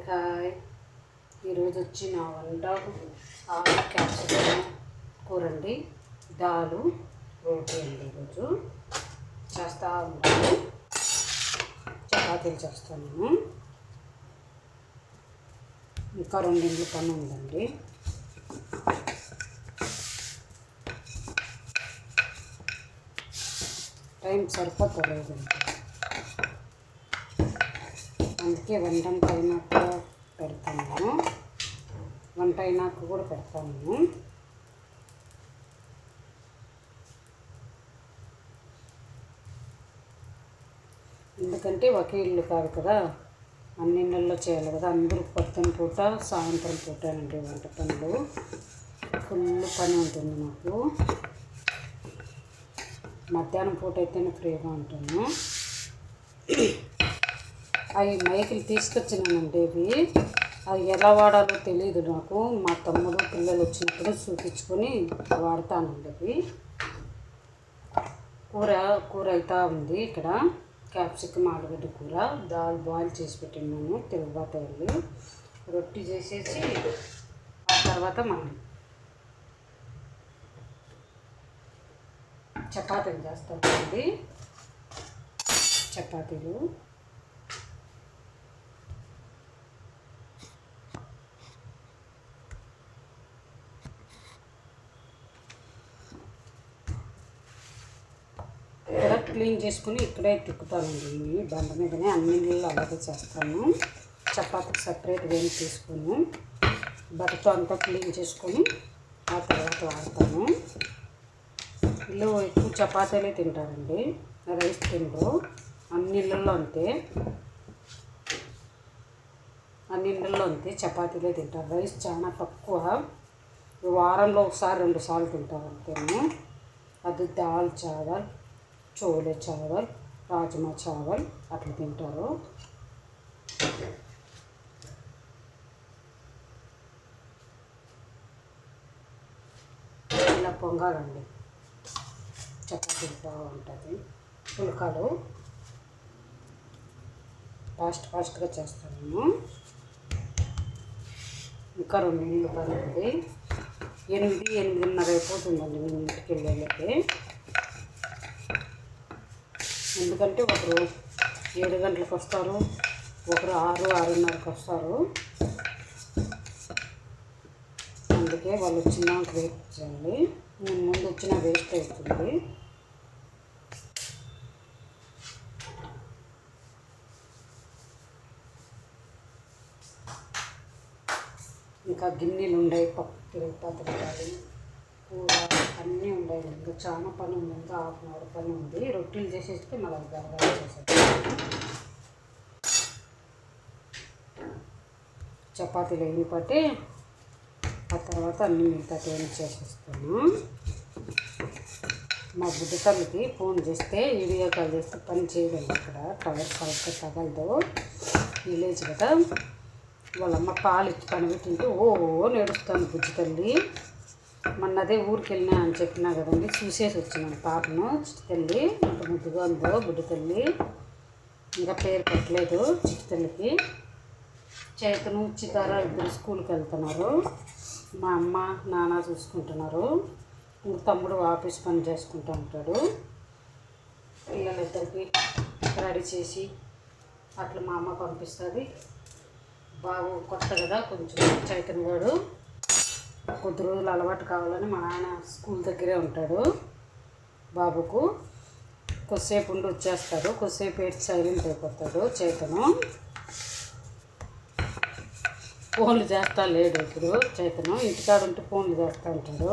Hi. ఈరోజు వచ్చి నా వంట ఆలు క్యాప్సికమ్ కూర అండి. దాలు రోటీ అండి. ఈరోజు చేస్తూ ఉంటాను. చపాతీలు చేస్తాను నేను. ఇంకా 2 ఇండ్ల పని ఉందండి. టైం సరిపోతలేదండి. అందుకే వంట అయినాక పెడతాను. వంట అయినాక కూడా పెడతాను. ఎందుకంటే ఒకే ఇల్లు కాదు కదా, అన్ని ఇళ్ళల్లో చేయాలి కదా. అందరూ పొద్దున పూట సాయంత్రం పూట అండి వంట పనులు. ఫుల్ పని ఉంటుంది నాకు. మధ్యాహ్నం పూట అయితేనే ఫ్రీగా ఉంటాను. అవి మైకులు తీసుకొచ్చినానండి. అవి ఎలా వాడాలో తెలియదు నాకు. మా తమ్ముడు పిల్లలు వచ్చినప్పుడు చూపించుకొని వాడతానండి. కూర అవుతా ఉంది. ఇక్కడ క్యాప్సికమ్ ఆలుగడ్డ కూర, దాల్ బాయిల్ చేసి పెట్టినాను. తర్వాత వెళ్ళి రొట్టి చేసేసి ఆ తర్వాత మనం చపాతీలు చేస్తామండి. చపాతీలు ఇక్కడ క్లీన్ చేసుకుని ఇక్కడే తిక్కుతానండి. బండ మీదనే అన్ని నీళ్ళు అలాగే చేస్తాను. చపాతీకి సపరేట్గా ఏం తీసుకుని బట్టతో అంతా క్లీన్ చేసుకొని ఆ తర్వాత వాడతాను. ఇల్లు ఎక్కువ చపాతీలే తింటారండి, రైస్ తింటారు. అన్ని ఇళ్ళల్లో అంతే చపాతీలే తింటారు. రైస్ చాలా తక్కువ. వారంలో ఒకసారి 2 సార్లు తింటారు అంతేను. అది దాల్ చావల్, చోలే చావల్, రాజ్మా చావల్ అట్లా తింటారు. ఇలా పొంగాలండి. చపాతీ బాగుంటుంది. పుల్కాలు ఫాస్ట్గా చేస్తాను నేను. ఇంకా 2 ఇళ్ళు పని ఉంది. 8-8:30 అయిపోతుందండి నేను ఇంటికి వెళ్ళేళ్ళకి. ఎందుకంటే ఒకరు 7 గంటలకు వస్తారు, ఒకరు 6-6:30కి వస్తారు. అందుకే వాళ్ళు వచ్చినాక వెయిట్ చేయాలి. నేను ముందు వచ్చిన వేస్ట్ అవుతుంది. ఇంకా గిన్నెలు ఉన్నాయి, పప్పు పదార్థాలు, కూర అన్నీ ఉన్నాయి. ఇంకా చాలా పని ఉంది. ఇంకా 1/2 అవర్ పని ఉంది. రొట్టెలు చేసేస్తే మళ్ళీ గరగర చేసేస్తాను. చపాతీలు అయిన పట్టి ఆ తర్వాత అన్ని మిగతా ఏమి చేసేస్తాను. మా బుడ్డ తల్లికి ఫోన్ చేస్తే వీడియో కాల్ చేస్తే పని చేయగలను. ఇక్కడ టవర్ సరిగ్గా తగలదు. విలేజ్ కదా. వాళ్ళమ్మ పాలు ఇచ్చి పని పెట్టింటే నేడుస్తాను బుజ్జి తల్లి. మొన్నదే ఊరికి వెళ్ళినా అని చెప్పినా కదండి. చూసేసి వచ్చినాను పాపను. చిట్టి తల్లి ఇంత ముద్దుగా ఉందో బుడ్డ తల్లి. ఇంకా పేరు పెట్టలేదు చిట్టి తల్లికి. చేతను చితార ఇద్దరు స్కూల్కి వెళ్తున్నారు. మా అమ్మ నాన్న చూసుకుంటున్నారు. ఇంక తమ్ముడు ఆఫీస్ పని చేసుకుంటూ ఉంటాడు. పిల్లలిద్దరికి రెడీ చేసి అట్లా మా అమ్మ పంపిస్తుంది. బాబు కొత్త కదా, కొంచెం చైతన్య వాడు. కొద్ది రోజులు అలవాటు కావాలని మా నాన్న స్కూల్ దగ్గరే ఉంటాడు. బాబుకు కొద్దిసేపు ఉండి వచ్చేస్తాడు. కొద్దిసేపు ఏడ్చి సైలెంట్ అయిపోతాడు. చైతను ఫోన్లు చేస్తా లేడు ఇప్పుడు. చైతను ఇంటికాడ ఉంటే ఫోన్లు చేస్తూ ఉంటాడు.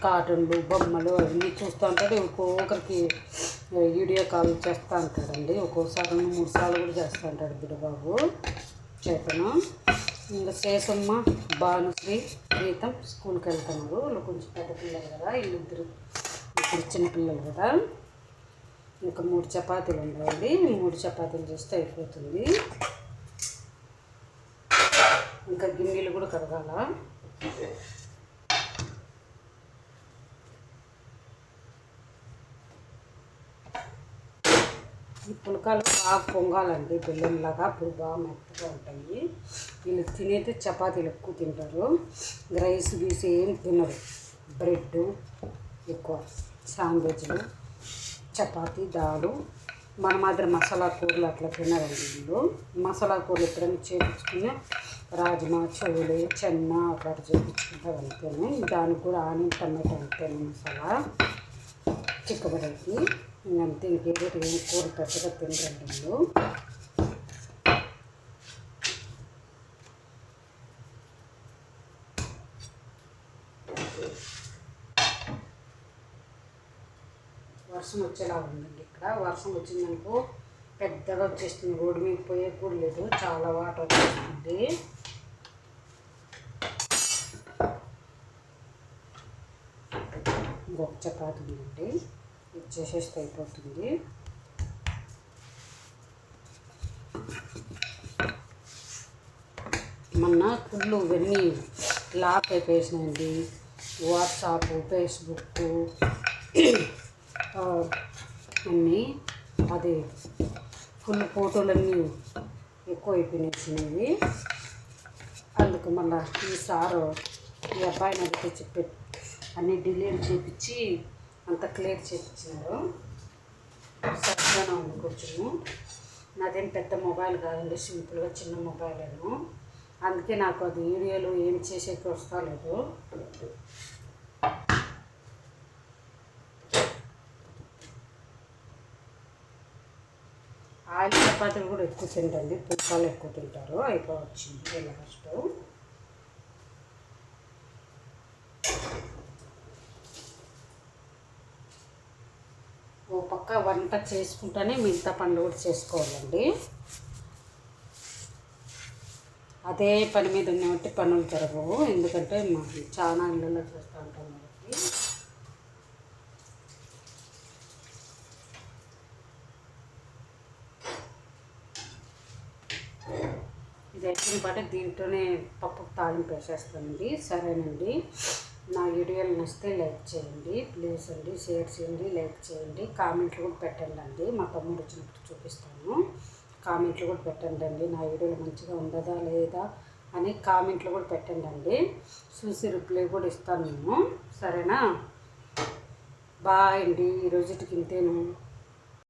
కార్టూన్లు బొమ్మలు అవన్నీ చూస్తూ ఉంటాడు. ఒక్కొక్కరికి వీడియో కాల్ చేస్తూ ఉంటాడండి. ఒక్కొక్కసారి 2-3 సార్లు కూడా చేస్తూ ఉంటాడు బిడ్డబాబు చేతను. ఇంకా శేషమ్మ, భానుశ్రీ, ప్రీతం స్కూల్కి వెళ్తున్నారు. వాళ్ళు కొంచెం పెద్ద పిల్లలు కదా, ఇద్దరు చిన్న పిల్లలు కదా. ఇంకా 3 చపాతీలు ఉండాలి. 3 చపాతీలు చేస్తే అయిపోతుంది. ఇంకా గిన్నెలు కూడా కడగాల. ఈ పుల్కాలు బాగా పొంగాలండి, బెల్లంలాగా. అప్పుడు బాగా మెత్తగా ఉంటాయి. వీళ్ళు తినేది చపాతీలు ఎక్కువ తింటారు, రైస్ గీసి ఏం తినరు. బ్రెడ్ ఎక్కువ, శాండ్విచ్లు, చపాతీ, దాలు. మన మాదిరి మసాలా కూరలు అట్లా తినరండి వీళ్ళు. మసాలా కూరలు ఎప్పుడైనా చేయించుకుని రాజ్మా, చోలే, చెన్న అట్లా చేయించుకుంటారు అంతేనే. దానికి కూడా ఆనియన్ టమాటో అంతేనే మసాలా చిక్కబడేది. అంతే, ఇంకేదో ఏం కూర పెద్దగా తినరండి వీళ్ళు. వర్షం వచ్చేలా ఉందండి. ఇక్కడ వర్షం వచ్చిందనుకో పెద్దగా వచ్చేస్తుంది. రోడ్డు మీద పోయే కూడా లేదు, చాలా వాటర్ వచ్చేస్తుంది. ఇంకొక చపాతీ ఉందండి, ఇది చేసేస్తే అయిపోతుంది. మొన్న ఫుల్ ఇవన్నీ లాక్ అయిపోయేసినాయండి. వాట్సాప్, ఫేస్బుక్ అన్నీ, అది ఫుల్ ఫోటోలన్నీ ఎక్కువ అయిపోయినాయి. అందుకు మళ్ళీ ఈ సారు ఈ అబ్బాయిని అడిగితే చెప్పి అన్నీ డిలీట్ చేయించి అంత క్లియర్ చేయించినారు. సరిగ్గానే ఉంది కొంచెము. నాదేం పెద్ద మొబైల్ కాదండి, సింపుల్గా చిన్న మొబైల్ ఏమో. అందుకే నాకు అది వీడియోలు ఏం చేసేకి వస్తలేదు. ఆయిల్ చపాతీలు కూడా ఎక్కువ తింటండి, పుల్కాలు ఎక్కువ తింటారు. అయిపోవచ్చింది ఇలా ఫస్ట్. ఓ పక్క వంట చేసుకుంటూనే మిగతా పనులు కూడా చేసుకోవాలండి. అదే పని మీద ఉన్నట్టు పనులు జరగవు, ఎందుకంటే మాకు చాలా ఇళ్ళలో చేస్తూ ఉంటాం కాబట్టి. ఇది అయిపోయిన పాటే దీంట్లోనే పప్పు తాలింపు వేసేస్తానండి. సరేనండి, నా వీడియోలు నచ్చితే లైక్ చేయండి ప్లీజ్ అండి, షేర్ చేయండి, లైక్ చేయండి, కామెంట్లు కూడా పెట్టండి అండి. మా తమ్ముడు వచ్చినప్పుడు చూపిస్తాను, కామెంట్లు కూడా పెట్టండి అండి. నా వీడియోలు మంచిగా ఉండదా లేదా అని కామెంట్లు కూడా పెట్టండి అండి. చూసి రిప్లై కూడా ఇస్తాను నేను. సరేనా? బాయ్ అండి, ఈరోజుకి ఇంతేను.